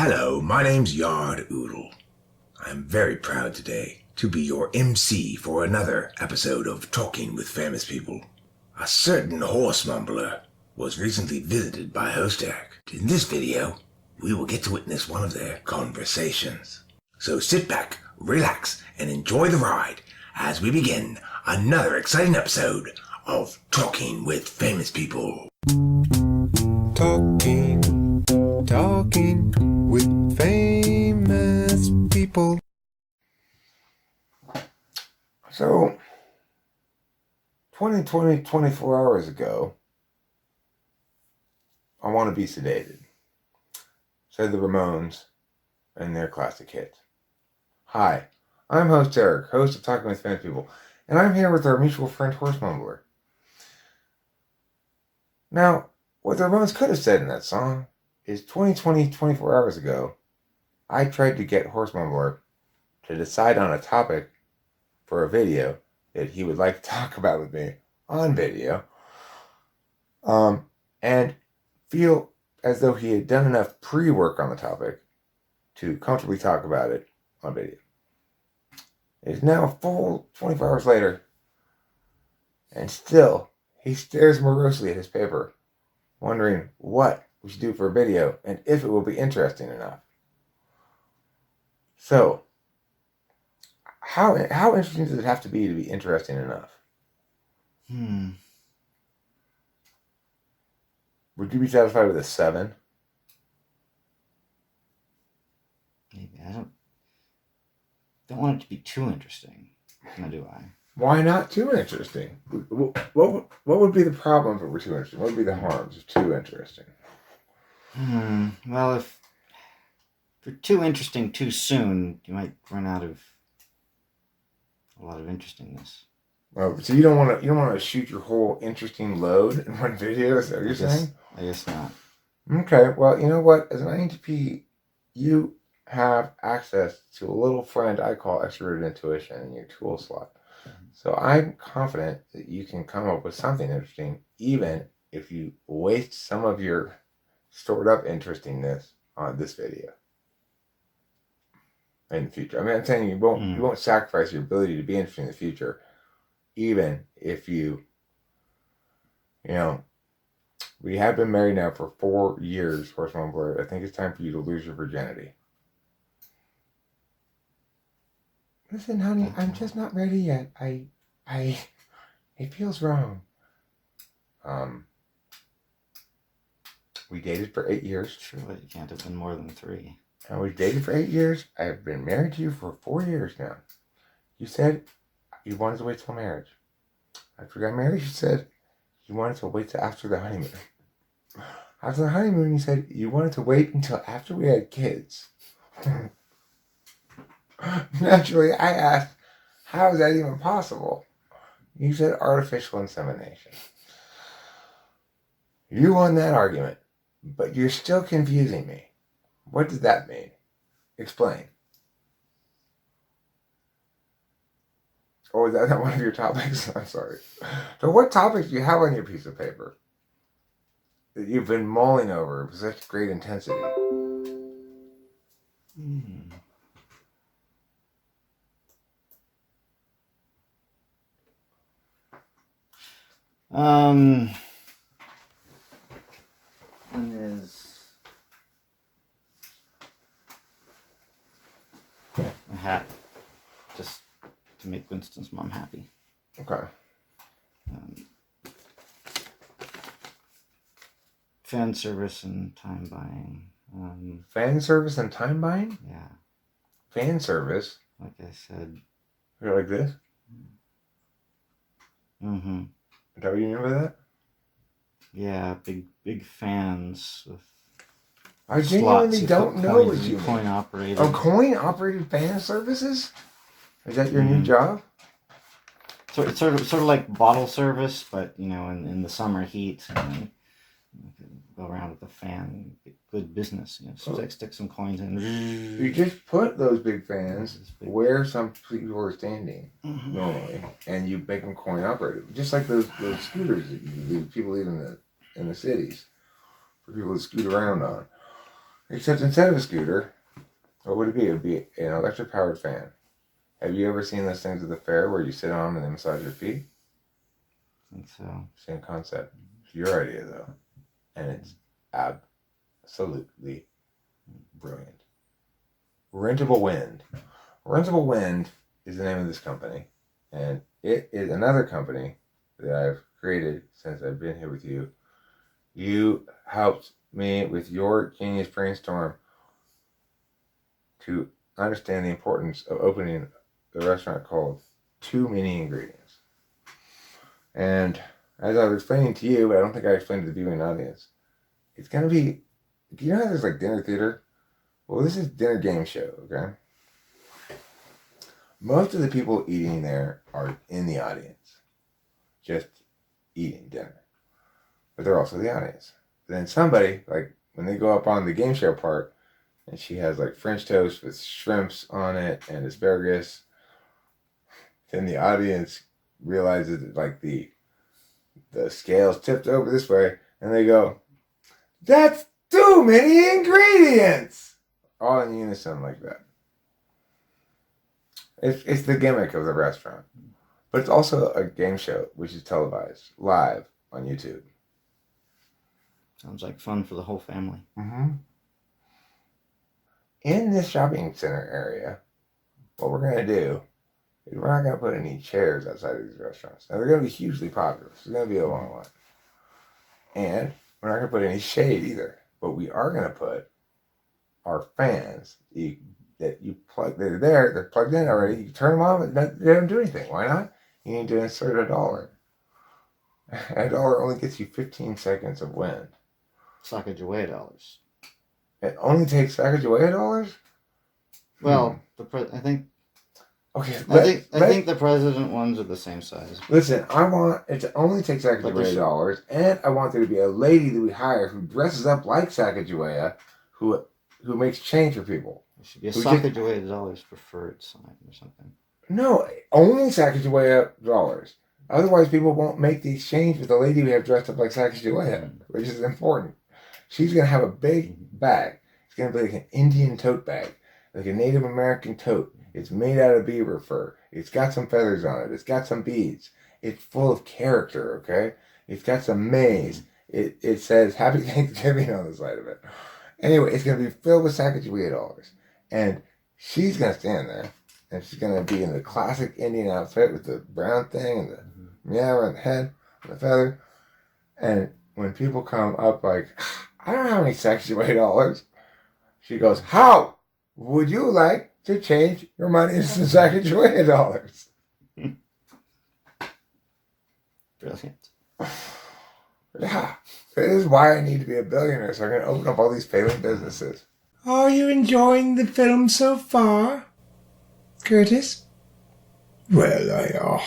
Hello, my name's Yard Oodle. I'm very proud today to be your MC for another episode of Talking with Famous People. A certain horse mumbler was recently visited by Hostak. In this video, we will get to witness one of their conversations. So sit back, relax, and enjoy the ride as we begin another exciting episode of Talking with Famous People. Talking with famous people. So, 24 hours ago, I Want to Be Sedated, said the Ramones in their classic hit. Hi, I'm host Eric, host of Talking with Famous People, and I'm here with our mutual friend Horse Mumbler. Now, what the Ramones could have said in that song is 24 hours ago, I tried to get Horse Mumbler to decide on a topic for a video that he would like to talk about with me on video, and feel as though he had done enough pre-work on the topic to comfortably talk about it on video. It is now a full 24 hours later, and still he stares morosely at his paper, wondering what we should do for a video and if it will be interesting enough. So, how interesting does it have to be interesting enough? Would you be satisfied with a 7? Maybe. I don't want it to be too interesting. Nor do I. Why not too interesting? What would be the problem if it were too interesting? What would be the harms of too interesting? Well, if you're too interesting too soon, you might run out of a lot of interestingness. Oh, so you don't want to shoot your whole interesting load in one video? Is that what you're saying? I guess not. Okay. Well, you know what? As an INTP, you have access to a little friend I call extroverted intuition in your tool slot. So I'm confident that you can come up with something interesting, even if you waste some of your stored up interestingness on this video in the future. I mean, I'm saying you won't sacrifice your ability to be interesting in the future, even if we have been married now for 4 years, Horse Mumbler. I think it's time for you to lose your virginity. Listen, honey, I'm just not ready yet. It feels wrong. We dated for 8 years. Surely it can't have been more than 3. And we dated for 8 years. I've been married to you for 4 years now. You said you wanted to wait till marriage. After we got married, you said you wanted to wait till after the honeymoon. After the honeymoon, you said you wanted to wait until after we had kids. Naturally, I asked, how is that even possible? You said artificial insemination. You won that argument, but you're still confusing me. What does that mean? Explain. Or is that not one of your topics? I'm sorry. So what topics do you have on your piece of paper that you've been mulling over with such great intensity? One is a hat, just to make Winston's mom happy. Okay. Fan service and time buying. Fan service and time buying? Yeah, Fan service? like I said. You're like this? Mm-hmm. Is that what you mean by that? Yeah, big fans with I slots. genuinely You don't put know coins what in, you mean. coin operated. Oh, coin-operated fan services? Is that your new job? So it's sort of like bottle service, but in the summer heat, and you can go around with a fan, get good business. Stick some coins in. You just put those big fans where some people are standing normally, and you make them coin operated, just like those scooters that people leave in the cities for people to scoot around on. Except instead of a scooter, what would it be? It would be an electric powered fan. Have you ever seen those things at the fair where you sit on them and they massage your feet? I think so. Same concept. It's your idea though. And it's absolutely brilliant. Rentable Wind. Rentable Wind is the name of this company. And it is another company that I've created since I've been here with you. You helped me with your genius brainstorm to understand the importance of opening the restaurant called Too Many Ingredients. And as I was explaining to you, but I don't think I explained to the viewing audience, it's going to be, do you know how there's like dinner theater? Well, this is dinner game show, okay? Most of the people eating there are in the audience, just eating dinner. But they're also the audience. Then somebody, like when they go up on the game show part, and she has like French toast with shrimps on it and asparagus, then the audience realizes that like the scales tipped over this way, and they go, "That's too many ingredients!" All in unison like that. It's the gimmick of the restaurant. But it's also a game show, which is televised live on YouTube. Sounds like fun for the whole family. Mm-hmm. In this shopping center area, what we're going to do is we're not going to put any chairs outside of these restaurants. Now, they're going to be hugely popular. So it's going to be a long line. And we're not going to put any shade either. But we are going to put our fans that you plug. They're there. They're plugged in already. You turn them on. They don't do anything. Why not? You need to insert $1. $1 only gets you 15 seconds of wind. Sacagawea dollars. It only takes Sacagawea dollars? Well, I think Okay, I think the president ones are the same size. Listen, I want it to only take But Sacagawea dollars, and I want there to be a lady that we hire who dresses up like Sacagawea, who makes change for people. There should be a We Sacagawea dollars preferred sign or something. No, only Sacagawea dollars. Otherwise, people won't make the exchange with the lady we have dressed up like Sacagawea, which is important. She's going to have a big bag. It's going to be like an Indian tote bag, like a Native American tote. It's made out of beaver fur. It's got some feathers on it. It's got some beads. It's full of character, okay? It's got some maize. It says Happy Thanksgiving on the side of it. Anyway, it's going to be filled with Sacagawea dollars. And she's going to stand there, and she's going to be in the classic Indian outfit with the brown thing and the meow on the head and the feather. And when people come up like, I don't have any Sacagawea dollars, she goes, how would you like to change your money into Sacagawea dollars? Brilliant. Yeah, this is why I need to be a billionaire, so I can open up all these failing businesses. Are you enjoying the film so far, Curtis? Well, I are.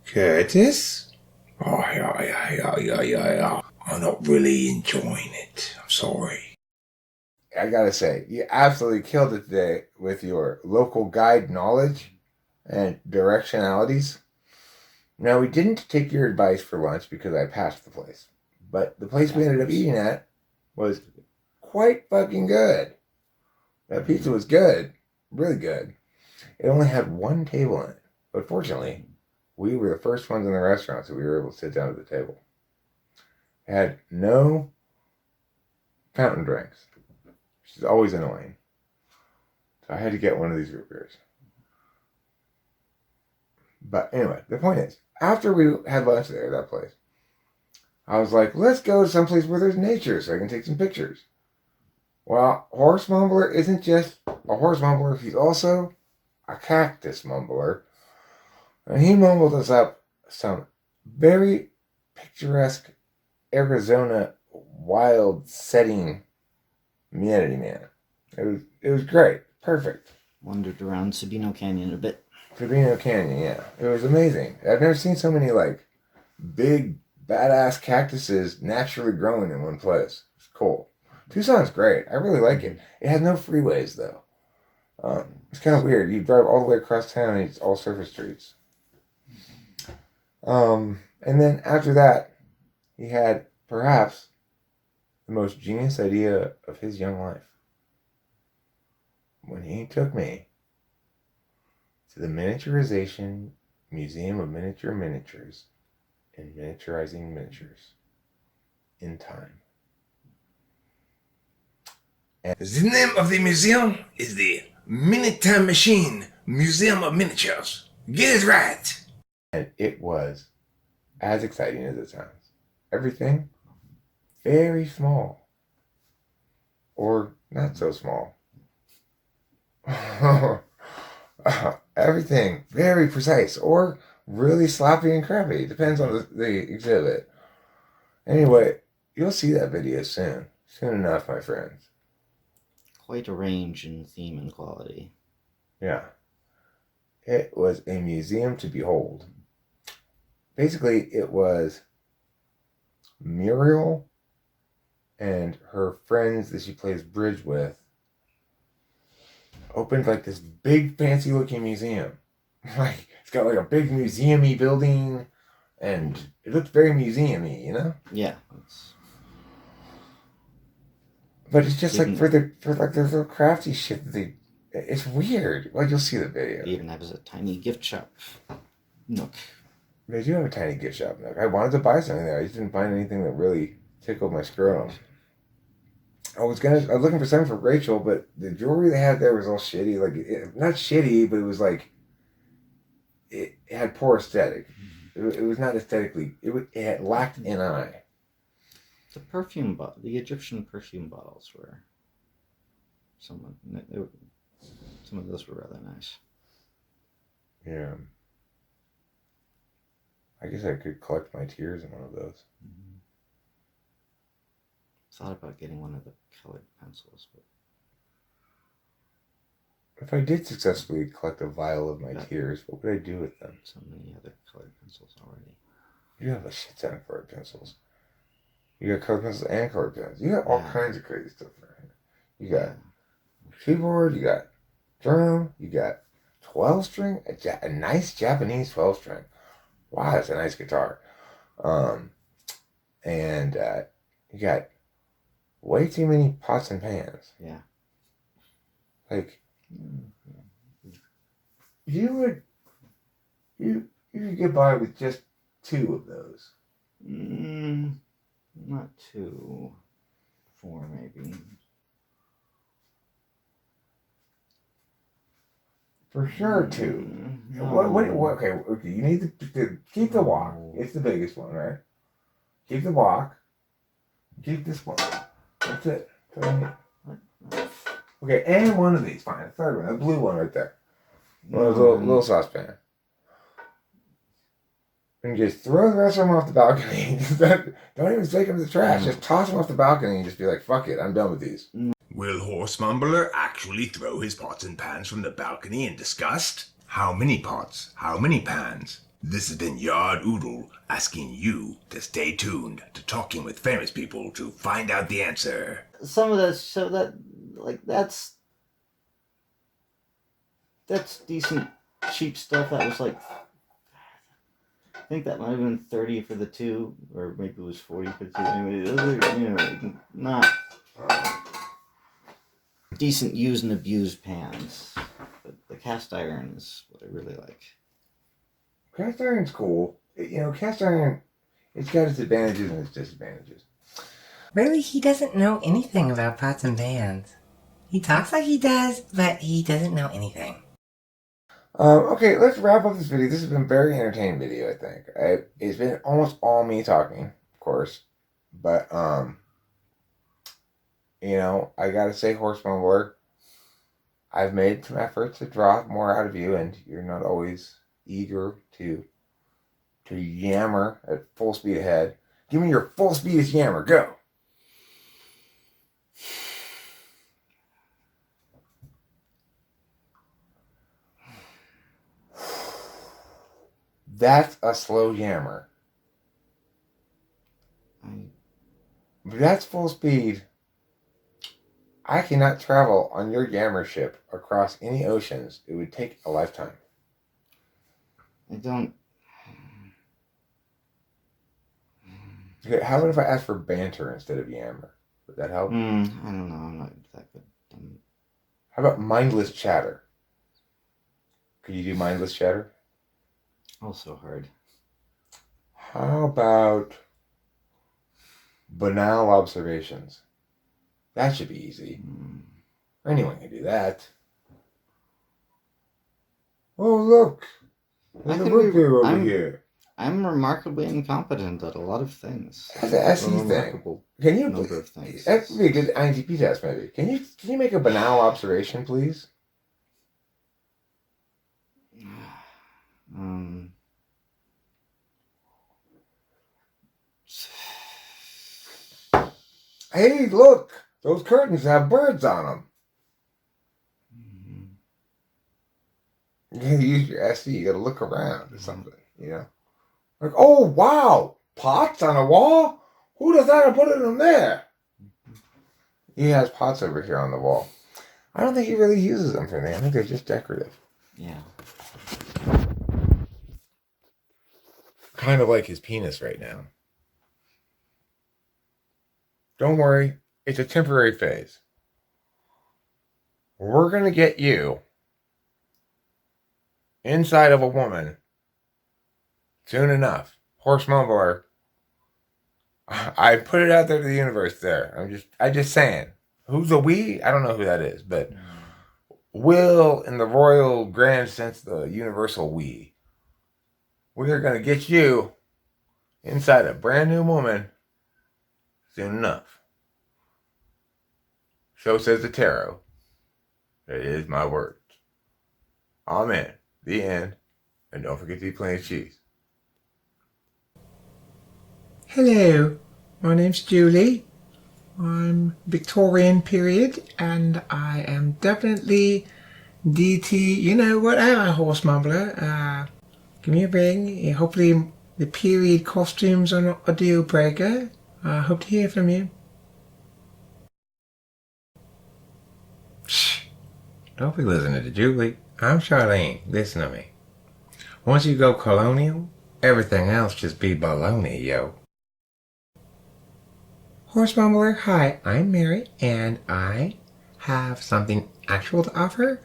Curtis? Oh, yeah. I'm not really enjoying it. I'm sorry. I gotta say, you absolutely killed it today with your local guide knowledge and directionalities. Now, we didn't take your advice for lunch because I passed the place. But the place we ended up eating at was quite fucking good. That pizza was good. Really good. It only had one table in it. But fortunately, we were the first ones in the restaurant, so we were able to sit down at the table. It had no fountain drinks, which is always annoying. So I had to get one of these root beers. But anyway, the point is, after we had lunch there at that place, I was like, let's go to someplace where there's nature so I can take some pictures. Well, Horse Mumbler isn't just a horse mumbler, he's also a cactus mumbler. And he mumbled us up some very picturesque Arizona wild setting Humidity Man. It was great. Perfect. Wandered around Sabino Canyon a bit. Sabino Canyon, yeah. It was amazing. I've never seen so many, like, big, badass cactuses naturally growing in one place. It's cool. Tucson's great. I really like it. It has no freeways, though. It's kind of weird. You drive all the way across town and it's all surface streets. And then after that, he had perhaps the most genius idea of his young life when he took me to the Miniaturization Museum of Miniature Miniatures and Miniaturizing Miniatures in Time. The name of the museum is the Minute Time Machine Museum of Miniatures. Get it right! And it was as exciting as it sounds. Everything very small. Or not so small. Everything very precise. Or really sloppy and crappy. Depends on the exhibit. Anyway, you'll see that video soon. Soon enough, my friends. Quite a range in theme and quality. Yeah. It was a museum to behold. Basically, it was Muriel and her friends that she plays bridge with opened like this big fancy looking museum. Like, it's got like a big museum-y building and it looked very museum-y, you know? Yeah. But it's just like for like their little crafty shit that it's weird. Well, you'll see the video. It even has a tiny gift shop nook. They do have a tiny gift shop nook. I wanted to buy something there. I just didn't find anything that really tickled my scrotum. I was looking for something for Rachel, but the jewelry they had there was all shitty. Like, not shitty, but it was like it had poor aesthetic. It was not aesthetically. It had lacked an eye. The Egyptian perfume bottles were some of those were rather nice. Yeah. I guess I could collect my tears in one of those. Mm-hmm. Thought about getting one of the colored pencils, but If I did successfully collect a vial of my tears, what would I do with them? so many other colored pencils already. You have a shit ton of colored pencils. You got colored pencils and colored pens. You got all kinds of crazy stuff right here. You got keyboard, you got drum, you got 12 string, a nice Japanese 12 string. Wow, that's a nice guitar. And you got way too many pots and pans. Yeah. Like, you could get by with just 2 of those. Not 2, 4 maybe. For sure, 2. No. Okay, you need to keep the wok. It's the biggest one, right? Keep the wok. Keep this one. That's it. Okay, and one of these. Fine, the third one. The blue one right there. One of those little saucepan. And just throw the rest of them off the balcony. Don't even take them to the trash. Just toss them off the balcony and just be like, fuck it, I'm done with these. Will Horse Mumbler actually throw his pots and pans from the balcony in disgust? How many pots? How many pans? This has been Yard Oodle asking you to stay tuned to Talking with Famous People to find out the answer. Some of that's decent cheap stuff. That was like, I think that might have been 30 for the 2, or maybe it was 40 for the 2. Anyway, those are, not decent used and abused pans. But the cast iron is what I really like. Cast iron's cool. Cast iron, it's got its advantages and its disadvantages. Really, he doesn't know anything about pots and pans. He talks like he does, but he doesn't know anything. Okay, let's wrap up this video. This has been a very entertaining video, I think. It's been almost all me talking, of course. But, I gotta say, Horse Mumbler, I've made some efforts to draw more out of you, and you're not always eager to yammer at full speed ahead. Give me your full speed yammer, go! That's a slow yammer. If that's full speed, I cannot travel on your yammer ship across any oceans. It would take a lifetime. I don't. Okay, how about if I ask for banter instead of yammer? Would that help? I don't know. I'm not that good. How about mindless chatter? Could you do mindless chatter? Also hard. How about banal observations? That should be easy. Anyone can do that. Oh, look! There's a book here over here. I'm remarkably incompetent at a lot of things. That's an SE A thing. remarkable Can you? number of things. That would be a good INTP test, maybe. Can you make a banal observation, please? Hey, look! Those curtains have birds on them. You gotta use your SE. You gotta look around or something, you know? Like, oh, wow! Pots on a wall? Who does that and put them there? He has pots over here on the wall. I don't think he really uses them for anything. I think they're just decorative. Yeah. Kind of like his penis right now. Don't worry, it's a temporary phase. We're going to get you inside of a woman soon enough. Horse mumbler. I put it out there to the universe there. I'm just saying. Who's a we? I don't know who that is, but will, in the royal grand sense, the universal we. We're going to get you inside a brand new woman soon enough. So says the tarot. That is my words. Amen. The end. And don't forget to eat plenty of cheese. Hello, my name's Julie. I'm Victorian period, and I am definitely DT, you know, whatever, horse mumbler. Give me a ring. Hopefully the period costumes are not a deal breaker. I hope to hear from you. Shh. Don't be listening to Julie. I'm Charlene. Listen to me. Once you go colonial, everything else just be baloney, yo. Horse mumbler, hi, I'm Mary, and I have something actual to offer.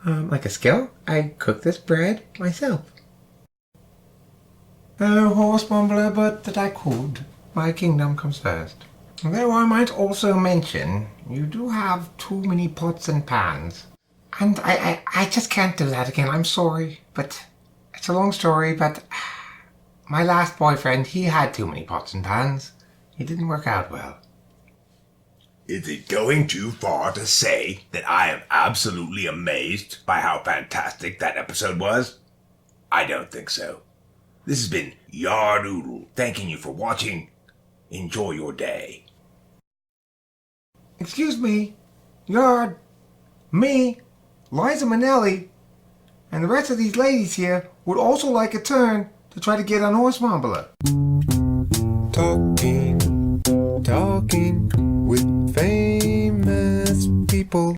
Like a skill. I cook this bread myself. Oh, horse mumbler, but that I could. My kingdom comes first. Though I might also mention, you do have too many pots and pans. And I just can't do that again, I'm sorry. But it's a long story, but my last boyfriend, he had too many pots and pans. It didn't work out well. Is it going too far to say that I am absolutely amazed by how fantastic that episode was? I don't think so. This has been Yard Oodle, thanking you for watching. Enjoy your day. Excuse me, Yard, me, Liza Minnelli, and the rest of these ladies here would also like a turn to try to get on Horse Mumbler. Talking with famous people.